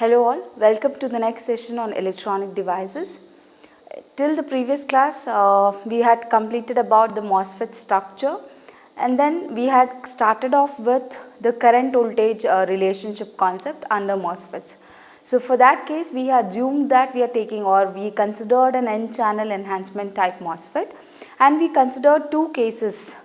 Hello all, welcome to the next session on electronic devices. Till the previous class, we had completed about the MOSFET structure, and then we had started off with the current voltage relationship concept under MOSFETs. So for that case, we assumed that we are taking, or we considered an N-channel enhancement type MOSFET, and we considered two cases.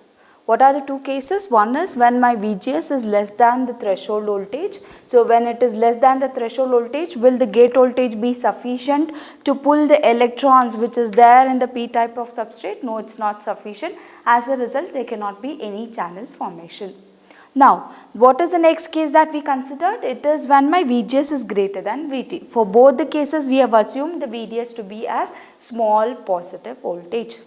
What are the two cases? One is when my VGS is less than the threshold voltage. So when it is less than the threshold voltage, will the gate voltage be sufficient to pull the electrons which is there in the P type of substrate? No, it's not sufficient. As a result, there cannot be any channel formation. Now, what is the next case that we considered? It is when my VGS is greater than VT. For both the cases, we have assumed the VDS to be as small positive voltage.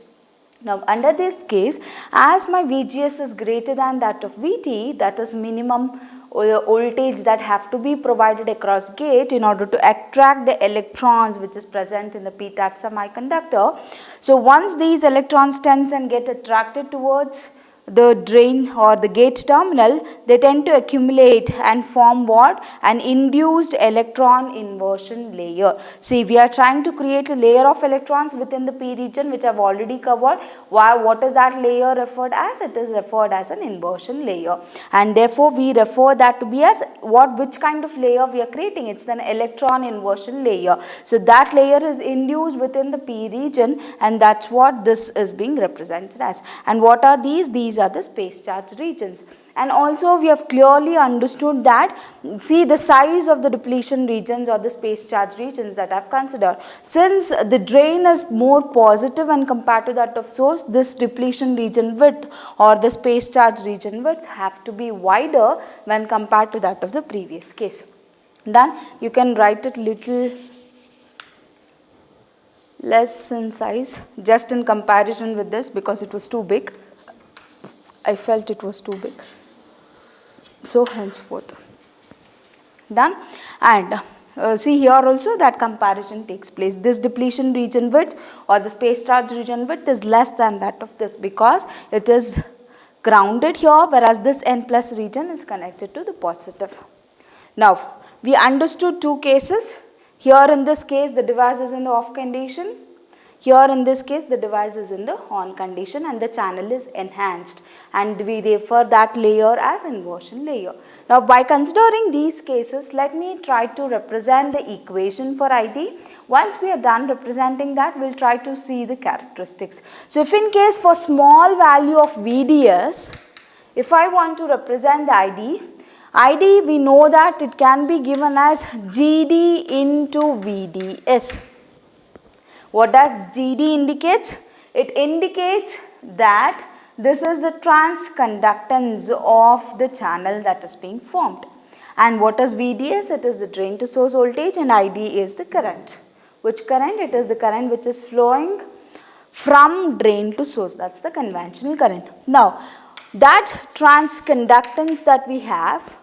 Now, under this case, as my VGS is greater than that of VT, that is minimum voltage that have to be provided across gate in order to attract the electrons which is present in the p-type semiconductor. So, once these electrons tends and get attracted towards the drain or the gate terminal, they tend to accumulate and form what? An induced electron inversion layer. See, we are trying to create a layer of electrons within the P region, which I have already covered. Why? What is that layer referred as? It is referred as an inversion layer, and therefore we refer that to be as what? Which kind of layer we are creating? It's an electron inversion layer. So that layer is induced within the P region, and that's what this is being represented as. And what are these? These are the space charge regions. And also we have clearly understood that, see, the size of the depletion regions or the space charge regions that I have considered. Since the drain is more positive and compared to that of source, this depletion region width or the space charge region width have to be wider when compared to that of the previous case. Then you can write it little less in size just in comparison with this, because it was too big. I felt it was too big. So henceforth done, and see here also that comparison takes place. This depletion region width or the space charge region width is less than that of this because it is grounded here, whereas this N plus region is connected to the positive. Now we understood two cases. Here in this case the device is in the off condition. Here in this case the device is in the on condition and the channel is enhanced, and we refer that layer as inversion layer. Now by considering these cases, let me try to represent the equation for ID. Once we are done representing that, we will try to see the characteristics. So if in case for small value of VDS, if I want to represent the ID we know that it can be given as GD into VDS. What does GD indicate? It indicates that this is the transconductance of the channel that is being formed. And what is VDS? It is the drain to source voltage, and ID is the current. Which current? It is the current which is flowing from drain to source. That's the conventional current. Now, that transconductance that we have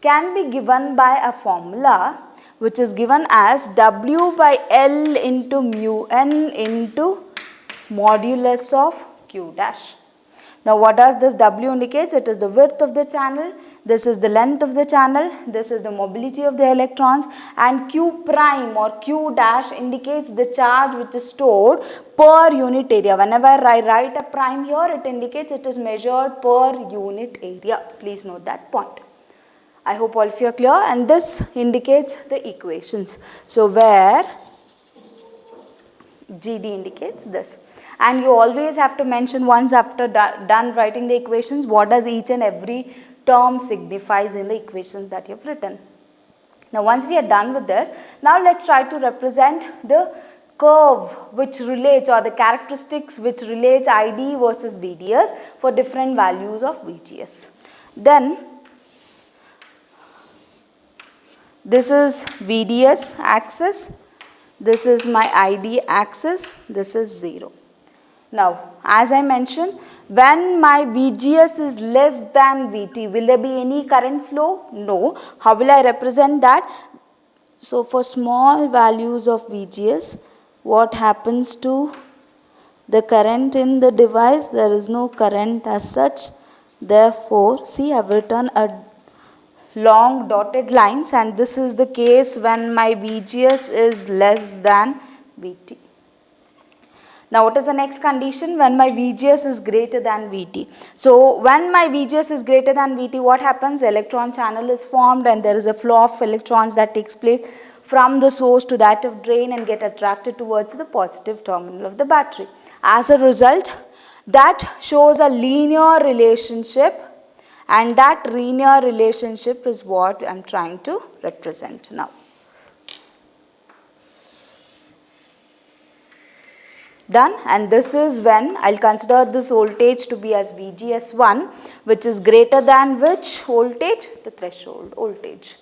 can be given by a formula which is given as W by L into mu n into modulus of Q dash. Now what does this W indicates? It is the width of the channel, this is the length of the channel, this is the mobility of the electrons, and Q prime or Q dash indicates the charge which is stored per unit area. Whenever I write a prime here, it indicates it is measured per unit area. Please note that point. I hope all of you are clear, and this indicates the equations. So where GD indicates this, and you always have to mention once after done writing the equations what does each and every term signifies in the equations that you have written. Now once we are done with this, now let us try to represent the curve which relates, or the characteristics which relates ID versus VDS for different values of VGS. Then this is VDS axis, this is my ID axis, this is 0. Now, as I mentioned, when my VGS is less than VT, will there be any current flow? No. How will I represent that? So, for small values of VGS, what happens to the current in the device? There is no current as such. Therefore, see, I have written a long dotted lines, and this is the case when my VGS is less than VT. Now what is the next condition? When my VGS is greater than VT. So when my VGS is greater than VT, what happens? Electron channel is formed and there is a flow of electrons that takes place from the source to that of drain and get attracted towards the positive terminal of the battery. As a result, that shows a linear relationship, and that linear relationship is what I am trying to represent now. Done, and this is when I will consider this voltage to be as VGS1, which is greater than which voltage? The threshold voltage.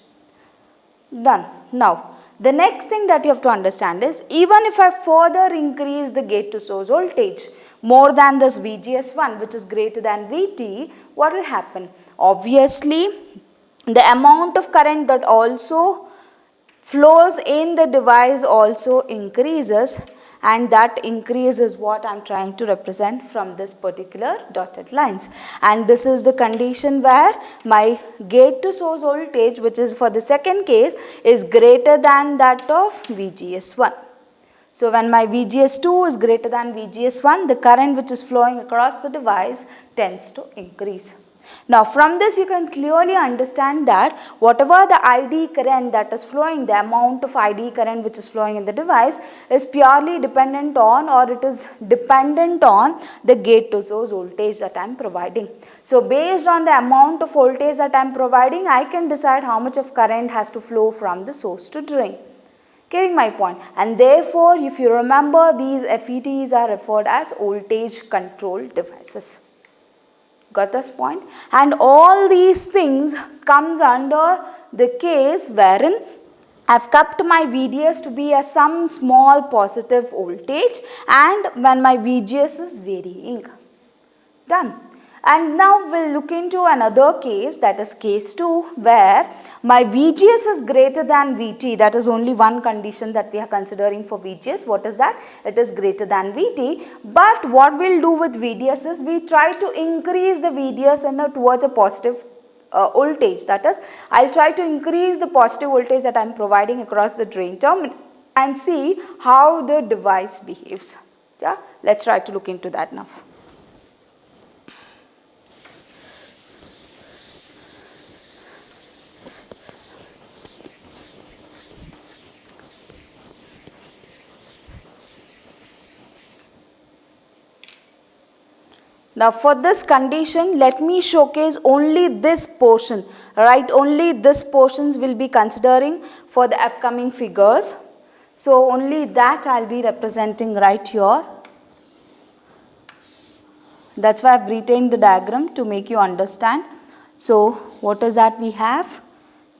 Done. Now, the next thing that you have to understand is, even if I further increase the gate to source voltage more than this VGS1, which is greater than VT, what will happen? Obviously, the amount of current that also flows in the device also increases, and that increase is what I am trying to represent from this particular dotted lines. And this is the condition where my gate to source voltage, which is for the second case, is greater than that of VGS1. So when my VGS2 is greater than VGS1, the current which is flowing across the device tends to increase. Now from this you can clearly understand that whatever the ID current that is flowing, the amount of ID current which is flowing in the device is purely dependent on, or it is dependent on, the gate to source voltage that I am providing. So based on the amount of voltage that I am providing, I can decide how much of current has to flow from the source to drain. Getting my point? And therefore, if you remember, these FETs are referred as voltage controlled devices. Got this point? And all these things comes under the case wherein I have kept my VDS to be as some small positive voltage, and when my VGS is varying. Done. And now we will look into another case, that is case 2, where my VGS is greater than VT. That is only one condition that we are considering for VGS. What is that? It is greater than VT. But what we will do with VDS is we try to increase the VDS towards a positive voltage. That is, I will try to increase the positive voltage that I am providing across the drain terminal and see how the device behaves. Yeah? Let us try to look into that now. Now for this condition, let me showcase only this portion, right? Only this portions will be considering for the upcoming figures. So only that I will be representing right here. That is why I have retained the diagram to make you understand. So what is that we have?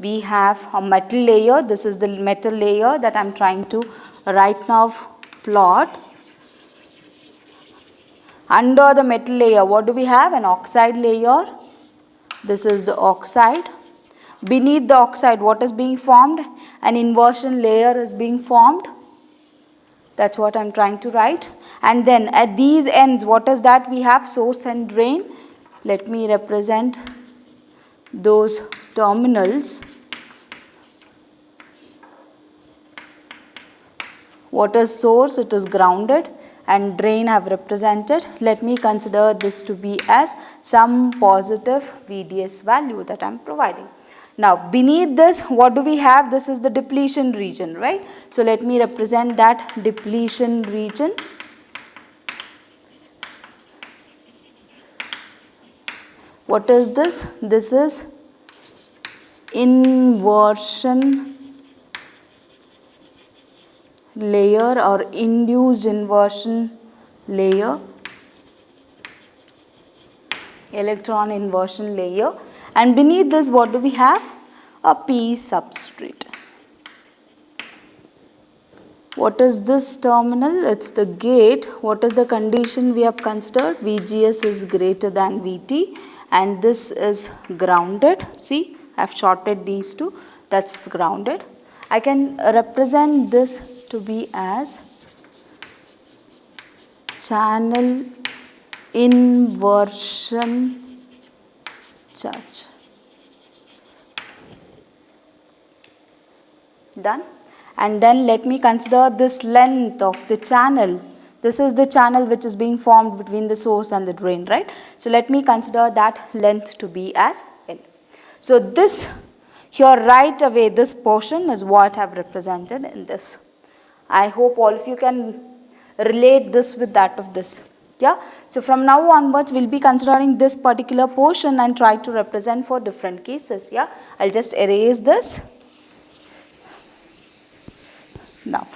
We have a metal layer. This is the metal layer that I am trying to right now plot. Under the metal layer, what do we have? An oxide layer. This is the oxide. Beneath the oxide, what is being formed? An inversion layer is being formed. That is what I am trying to write. And then at these ends, what is that? We have source and drain. Let me represent those terminals. What is source? It is grounded. And drain I have represented. Let me consider this to be as some positive VDS value that I am providing. Now beneath this, what do we have? This is the depletion region, right? So let me represent that depletion region. What is this? This is inversion layer or induced inversion layer, electron inversion layer, and beneath this what do we have? A P substrate. What is this terminal? It is the gate. What is the condition we have considered? VGS is greater than VT, and this is grounded. See, I have shorted these two. That is grounded. I can represent this to be as channel inversion charge. Done. And then let me consider this length of the channel. This is the channel which is being formed between the source and the drain, right? So let me consider that length to be as L. So this here right away, this portion is what I have represented in this. I hope all of you can relate this with that of this. Yeah. So from now onwards, we'll be considering this particular portion and try to represent for different cases. Yeah. I'll just erase this. Now,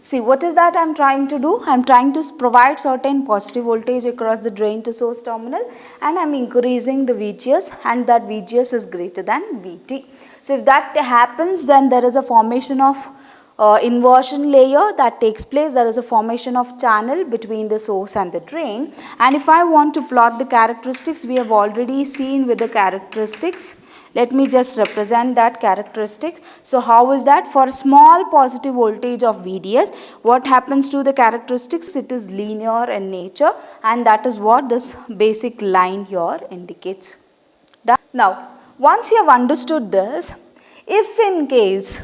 see what is that I am trying to do? I am trying to provide certain positive voltage across the drain to source terminal, and I am increasing the VGS, and that VGS is greater than VT. So if that happens, then there is a formation of inversion layer that takes place. There is a formation of channel between the source and the drain, and if I want to plot the characteristics, we have already seen with the characteristics. Let me just represent that characteristic. So how is that? For a small positive voltage of VDS, what happens to the characteristics? It is linear in nature, and that is what this basic line here indicates. Done? Now, once you have understood this, if in case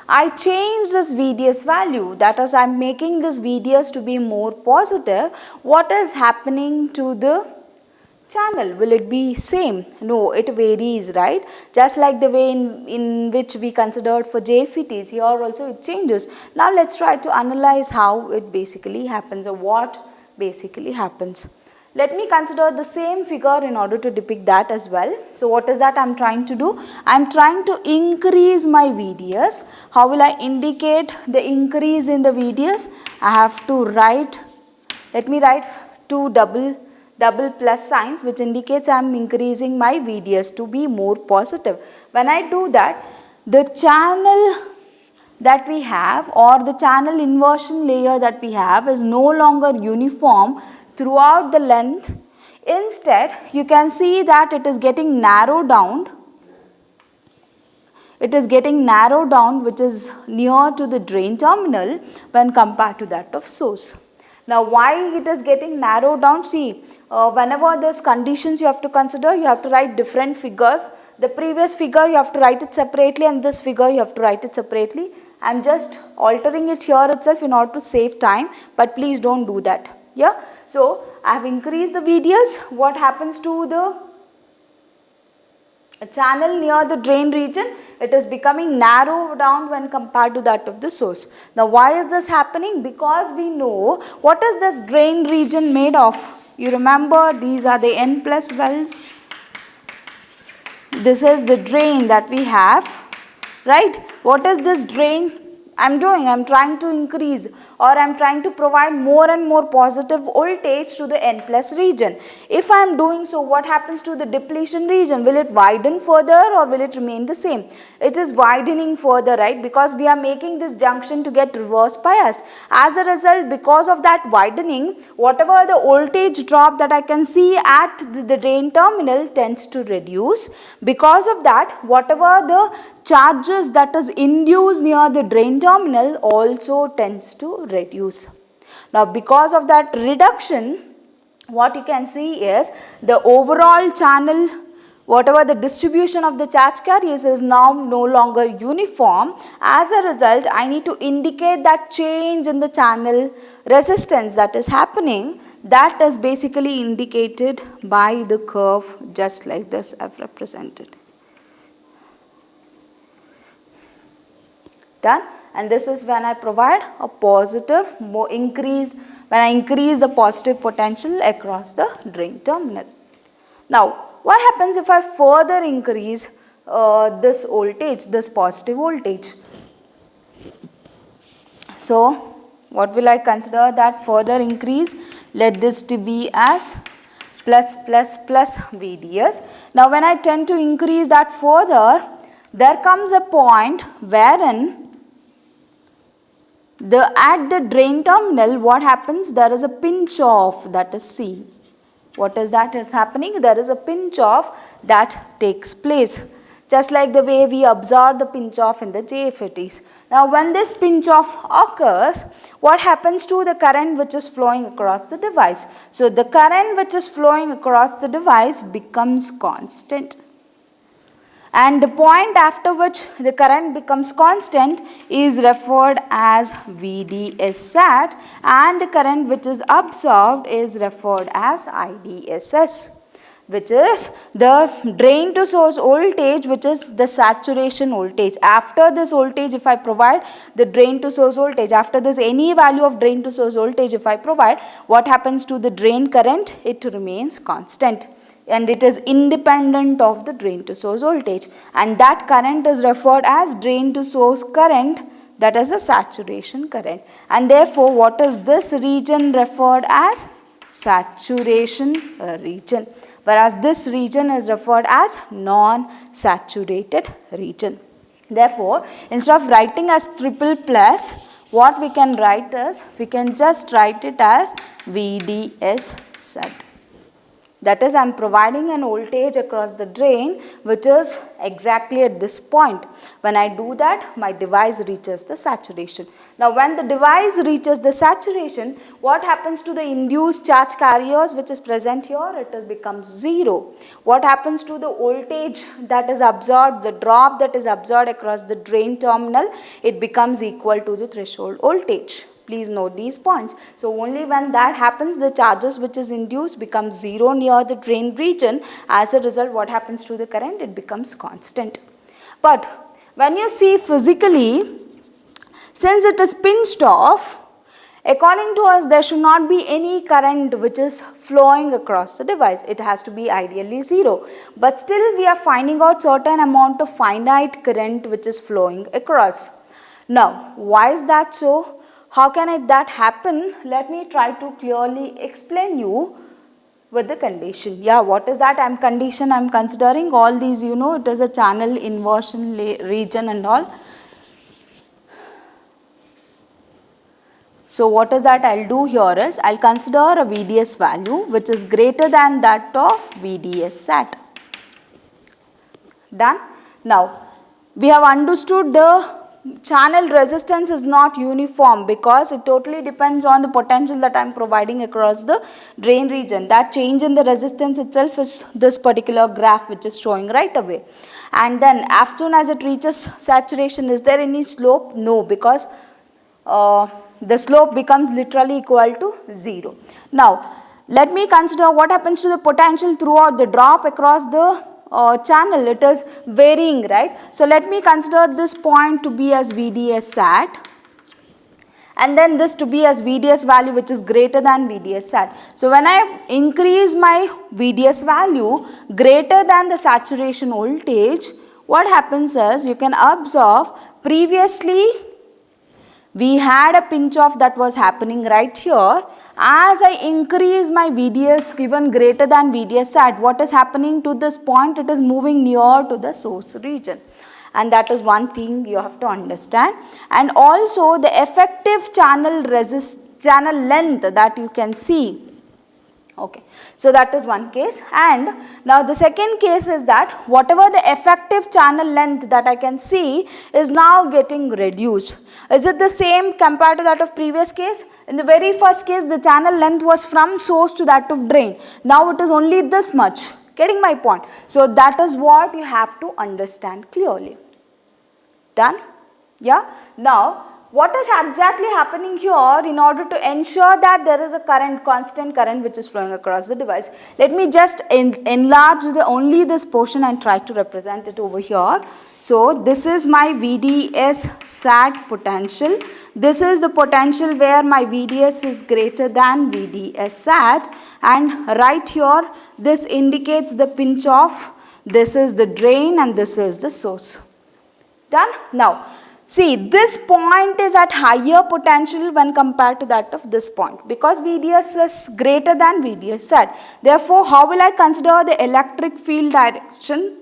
I change this VDS value, that is I am making this VDS to be more positive, what is happening to the channel? Will it be same? No, it varies, right? Just like the way in which we considered for JFETs, here also it changes. Now let's try to analyze how it basically happens, or what basically happens. Let me consider the same figure in order to depict that as well. So what is that I am trying to do? I am trying to increase my VDS. How will I indicate the increase in the VDS? I have to write, let me write two double plus signs, which indicates I am increasing my VDS to be more positive. When I do that, the channel that we have, or the channel inversion layer that we have, is no longer uniform throughout the length. Instead, you can see that it is getting narrowed down. It is getting narrowed down, which is near to the drain terminal when compared to that of source. Now, why it is getting narrowed down? See, whenever there's conditions you have to consider, you have to write different figures. The previous figure you have to write it separately, and this figure you have to write it separately. I am just altering it here itself in order to save time, but please don't do that. Yeah. So, I have increased the VDS. What happens to the channel near the drain region? It is becoming narrow down when compared to that of the source. Now, why is this happening? Because we know what is this drain region made of. You remember, these are the N plus wells. This is the drain that we have, right? What is this drain I am doing? I am trying to increase, or I am trying to provide more and more positive voltage to the N plus region. If I am doing so, what happens to the depletion region? Will it widen further, or will it remain the same? It is widening further, right? Because we are making this junction to get reverse biased. As a result, because of that widening, whatever the voltage drop that I can see at the drain terminal tends to reduce. Because of that, whatever the charges that is induced near the drain terminal also tends to reduce. Now, because of that reduction, what you can see is the overall channel, whatever the distribution of the charge carriers, is now no longer uniform. As a result, I need to indicate that change in the channel resistance that is happening. That is basically indicated by the curve just like this I have represented. Done. And this is when I provide a positive, when I increase the positive potential across the drain terminal. Now, what happens if I further increase this voltage, this positive voltage? So, what will I consider that further increase? Let this to be as plus VDS. Now, when I tend to increase that further, there comes a point wherein at the drain terminal, what happens? There is a pinch off, that is C. What is that is happening? There is a pinch off that takes place. Just like the way we observe the pinch off in the JFETs. Now, when this pinch off occurs, what happens to the current which is flowing across the device? So, the current which is flowing across the device becomes constant. and the point after which the current becomes constant is referred as VDS-SAT, and the current which is absorbed is referred as IDSS, which is the drain to source voltage, which is the saturation voltage. After this voltage, if I provide the drain to source voltage, after this any value of drain to source voltage if I provide, what happens to the drain current? It remains constant, and it is independent of the drain to source voltage, and that current is referred as drain to source current, that is a saturation current. And therefore, what is this region referred as? Saturation region, whereas this region is referred as non-saturated region. Therefore, instead of writing as triple plus, what we can write is, we can just write it as VDS-SAT. That is, I am providing an voltage across the drain which is exactly at this point. When I do that, my device reaches the saturation. Now, when the device reaches the saturation, what happens to the induced charge carriers which is present here? It becomes 0. What happens to the voltage that is absorbed, the drop that is absorbed across the drain terminal? It becomes equal to the threshold voltage. Please note these points. So, only when that happens, the charges which is induced becomes 0 near the drain region. As a result, what happens to the current? It becomes constant. But when you see physically, since it is pinched off, according to us, there should not be any current which is flowing across the device. It has to be ideally 0. But still, we are finding out certain amount of finite current which is flowing across. Now, why is that so? How can that happen? Let me try to clearly explain you with the condition. Yeah, what is that condition I am considering? All these, you know, it is a channel inversion region and all. So, what is that I will do here is, I will consider a VDS value which is greater than that of VDS-SAT. Done? Now, we have understood the channel resistance is not uniform because it totally depends on the potential that I am providing across the drain region. That change in the resistance itself is this particular graph which is showing right away. And then as soon as it reaches saturation, is there any slope? No, because the slope becomes literally equal to 0. Now, let me consider what happens to the potential throughout the drop across the channel. It is varying, right? So, let me consider this point to be as VDS-SAT, and then this to be as VDS value which is greater than VDS-SAT. So, when I increase my VDS value greater than the saturation voltage, what happens is, you can observe previously we had a pinch off that was happening right here. As I increase my VDS given greater than VDS-SAT, what is happening to this point? It is moving near to the source region, and that is one thing you have to understand. And also the effective channel length that you can see. Okay, so that is one case. And now the second case is that whatever the effective channel length that I can see is now getting reduced. Is it the same compared to that of previous case? In the very first case, the channel length was from source to that of drain. Now it is only this much. Getting my point? So that is what you have to understand clearly. Done? Yeah. Now, what is exactly happening here in order to ensure that there is a current, constant current which is flowing across the device? Let me just enlarge only this portion and try to represent it over here. So, this is my VDS-SAT potential. This is the potential where my VDS is greater than VDS-SAT, and right here this indicates the pinch off. This is the drain and this is the source. Done? Now, see, this point is at higher potential when compared to that of this point because VDS is greater than VDS-SAT. Therefore, how will I consider the electric field direction?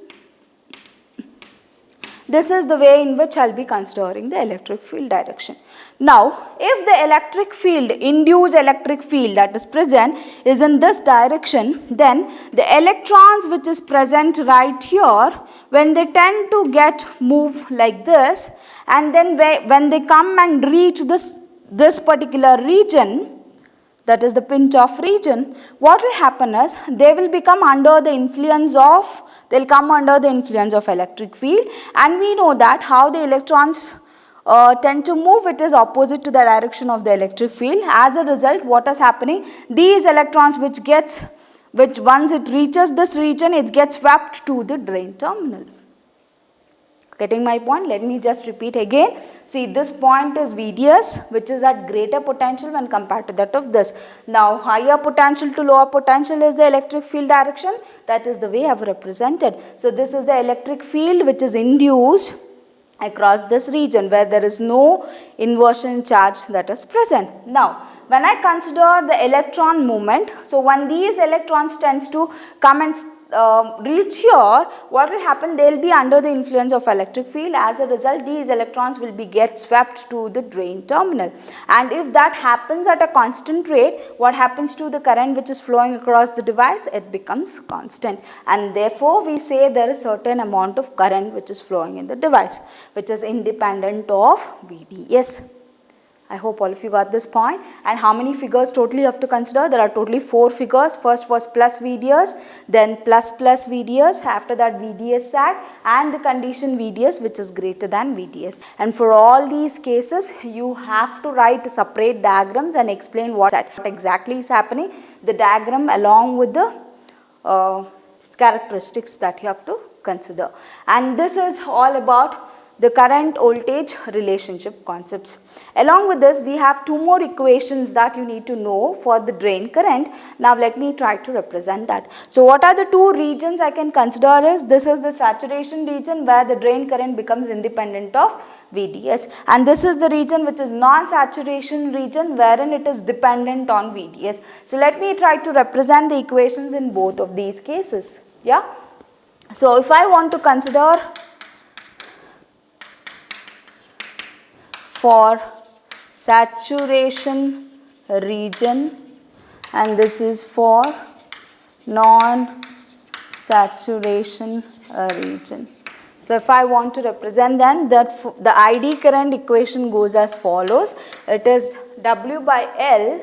This is the way in which I will be considering the electric field direction. Now, if the electric field, induced electric field that is present is in this direction, then the electrons which is present right here, when they tend to move like this, and then when they come and reach this particular region, that is the pinch off region, what will happen is they will become under the influence of, they'll come under the influence of electric field, and we know that how the electrons tend to move, it is opposite to the direction of the electric field. As a result, what is happening, these electrons which once it reaches this region, it gets swept to the drain terminal. Getting my point? Let me just repeat again. See, this point is VDS, which is at greater potential when compared to that of this. Now, higher potential to lower potential is the electric field direction. That is the way I have represented. So, this is the electric field which is induced across this region where there is no inversion charge that is present. Now, when I consider the electron movement, so when these electrons tends to come and reach here, what will happen, they will be under the influence of electric field. As a result, these electrons will be get swept to the drain terminal, and if that happens at a constant rate, what happens to the current which is flowing across the device, it becomes constant, and therefore we say there is certain amount of current which is flowing in the device which is independent of VDS. I hope all of you got this point. And how many figures totally you have to consider? There are totally 4 figures. First was plus VDS, then plus VDS, after that VDS sat, and the condition VDS which is greater than VDS. And for all these cases, you have to write separate diagrams and explain what exactly is happening, the diagram along with the characteristics that you have to consider. And this is all about the current voltage relationship concepts. Along with this, we have 2 more equations that you need to know for the drain current. Now let me try to represent that. So what are the 2 regions I can consider is, this is the saturation region where the drain current becomes independent of VDS, and this is the region which is non-saturation region wherein it is dependent on VDS. So let me try to represent the equations in both of these cases. Yeah. So if I want to consider for saturation region and this is for non-saturation region. So if I want to represent then that the ID current equation goes as follows. It is W by L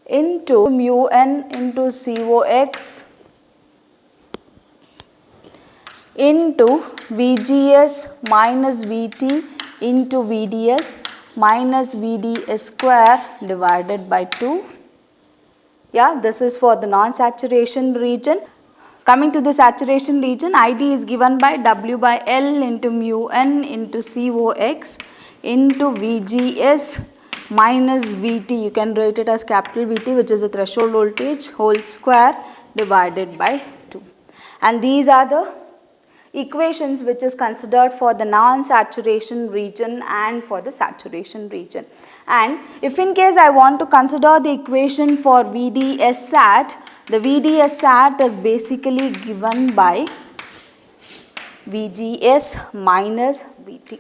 into mu n into COX into VGS minus VT into VDS minus VDS square divided by 2. Yeah, this is for the non-saturation region. Coming to the saturation region, ID is given by W by L into mu n into COX into VGS minus VT. You can write it as capital VT, which is the threshold voltage, whole square divided by 2. And these are the equations which is considered for the non-saturation region and for the saturation region. And if in case I want to consider the equation for VDS sat, the VDS sat is basically given by VGS minus VT.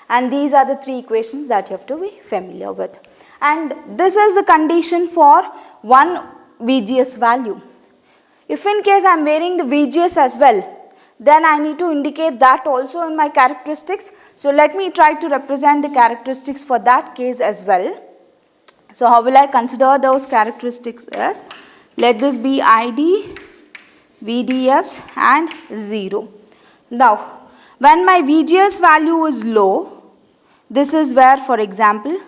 And these are the 3 equations that you have to be familiar with. And this is the condition for one VGS value. If in case I am varying the VGS as well, then I need to indicate that also in my characteristics. So let me try to represent the characteristics for that case as well. So how will I consider those characteristics as? Let this be ID, VDS and 0. Now when my VGS value is low, this is where, for example,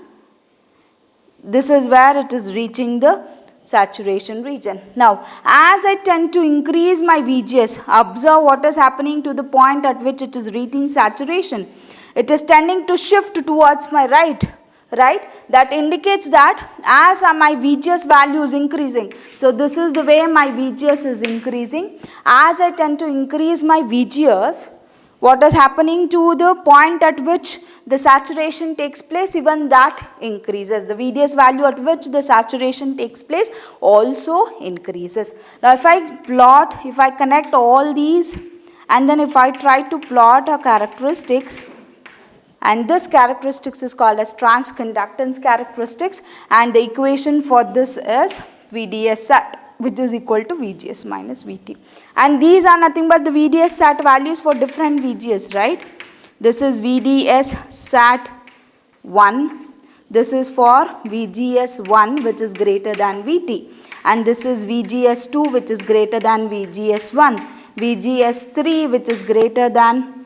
this is where it is reaching the saturation region. Now as I tend to increase my VGS, observe what is happening to the point at which it is reaching saturation. It is tending to shift towards my right. That indicates that as my VGS value is increasing. So this is the way my VGS is increasing. As I tend to increase my VGS, what is happening to the point at which the saturation takes place, even that increases. The VDS value at which the saturation takes place also increases. Now if I connect all these and then if I try to plot a characteristics, and this characteristics is called as transconductance characteristics, and the equation for this is VDS sat, which is equal to VGS minus VT. And these are nothing but the VDS sat values for different VGS, right? This is VDS sat 1, This is for VGS1 which is greater than VT, and this is VGS2 which is greater than VGS1, VGS3 which is greater than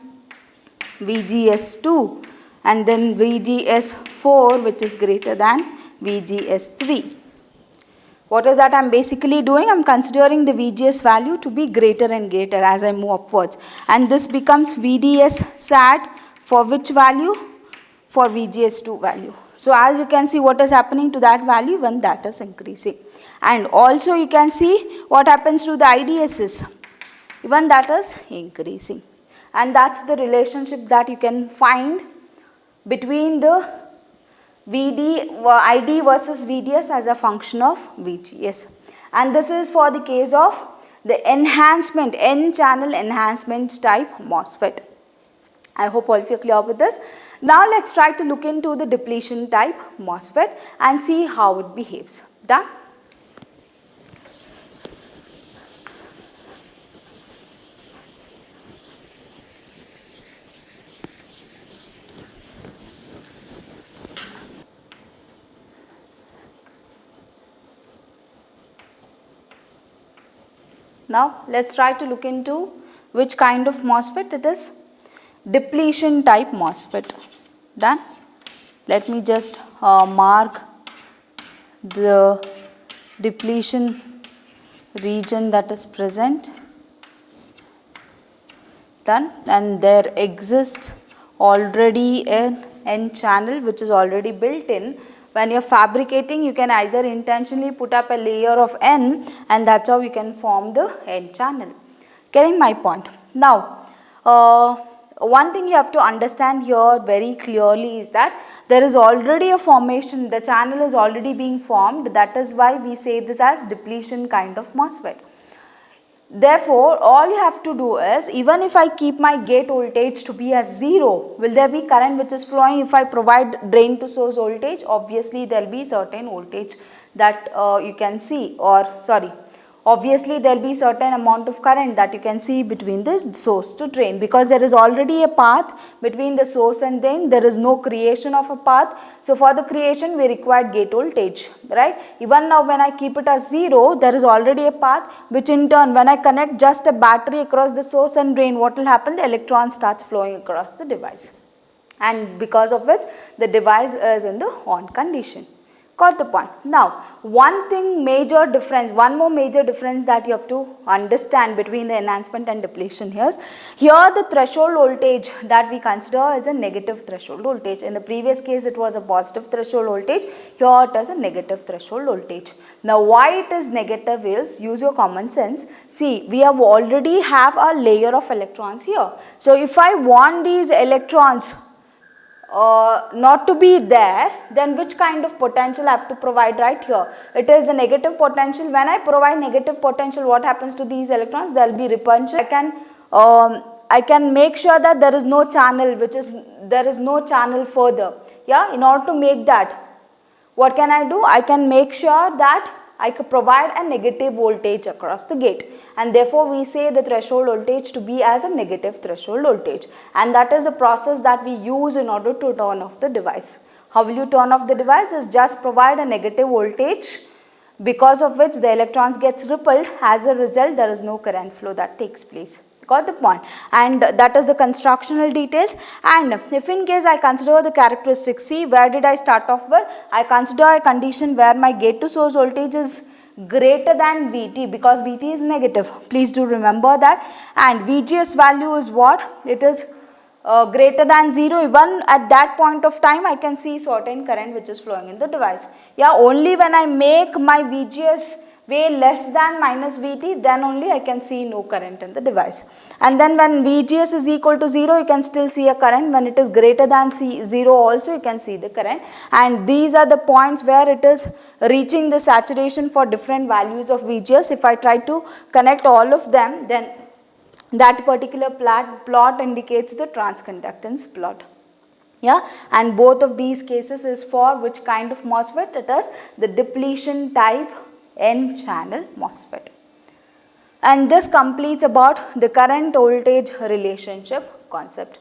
VGS2, and then VGS4 which is greater than VGS3. What is that I am basically doing? I am considering the VGS value to be greater and greater as I move upwards, and this becomes VDS SAT for which value? For VGS2 value. So as you can see what is happening to that value when that is increasing, and also you can see what happens to the IDSS when that is increasing, and that's the relationship that you can find between the ID versus VDS as a function of VGS. And this is for the case of the enhancement, N-channel enhancement type MOSFET. I hope all of you are clear with this. Now let's try to look into the depletion type MOSFET and see how it behaves. Done? Now let's try to look into which kind of MOSFET it is. Depletion type MOSFET. Done. Let me just mark the depletion region that is present. Done. And there exists already an N channel which is already built in. When you are fabricating, you can either intentionally put up a layer of N, and that's how you can form the N channel. Getting my point? Now, one thing you have to understand here very clearly is that there is already a formation, the channel is already being formed. That is why we say this as depletion kind of MOSFET. Therefore, all you have to do is, even if I keep my gate voltage to be as 0, will there be current which is flowing if I provide drain to source voltage? Obviously, there will be certain voltage that you can see, or sorry, obviously there will be certain amount of current that you can see between the source to drain, because there is already a path between the source and drain. There is no creation of a path. So for the creation we require gate voltage, right? Even now when I keep it as 0, there is already a path, which in turn when I connect just a battery across the source and drain, what will happen? The electron starts flowing across the device, and because of which the device is in the on condition. Got the point? Now, one more major difference that you have to understand between the enhancement and depletion here is, here the threshold voltage that we consider is a negative threshold voltage. In the previous case it was a positive threshold voltage, here it is a negative threshold voltage. Now, why it is negative is, use your common sense. See, we have already have a layer of electrons here. So, if I want these electrons not to be there, then which kind of potential I have to provide right here? It is the negative potential. When I provide negative potential, what happens to these electrons? There will be repulsion. I can make sure that there is no channel, there is no channel further. Yeah, in order to make that, what can I do? I can make sure that I could provide a negative voltage across the gate, and therefore we say the threshold voltage to be as a negative threshold voltage, and that is the process that we use in order to turn off the device. How will you turn off the device? Is just provide a negative voltage, because of which the electrons gets repelled. As a result, there is no current flow that takes place. Got the point? And that is the constructional details. And if in case I consider the characteristics, see, where did I start off with? I consider a condition where my gate to source voltage is greater than VT, because VT is negative. Please do remember that. And VGS value is what? It is greater than 0. Even at that point of time I can see certain current which is flowing in the device. Yeah, only when I make my VGS way less than minus VT, then only I can see no current in the device. And then when VGS is equal to 0, you can still see a current. When it is greater than 0 also, you can see the current. And these are the points where it is reaching the saturation for different values of VGS. If I try to connect all of them, then that particular plot indicates the transconductance plot. Yeah, and both of these cases is for which kind of MOSFET? It is the depletion type N-channel MOSFET. And this completes about the current voltage relationship concept.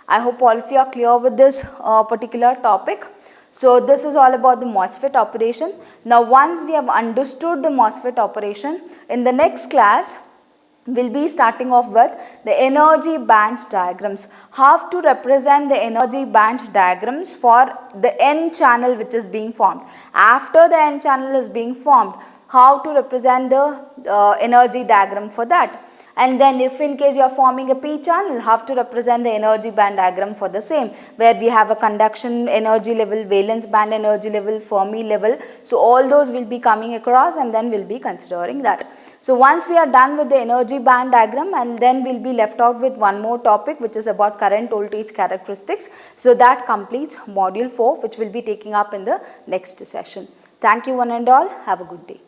I hope all of you are clear with this particular topic. So this is all about the MOSFET operation. Now once we have understood the MOSFET operation, in the next class we'll be starting off with the energy band diagrams. How to represent the energy band diagrams for the N channel which is being formed. After the N channel is being formed, how to represent the energy diagram for that. And then if in case you are forming a P channel, how to represent the energy band diagram for the same, where we have a conduction energy level, valence band energy level, Fermi level. So all those will be coming across, and then we'll be considering that. So once we are done with the energy band diagram, and then we'll be left out with one more topic which is about current voltage characteristics. So that completes module 4, which will be taking up in the next session. Thank you one and all. Have a good day.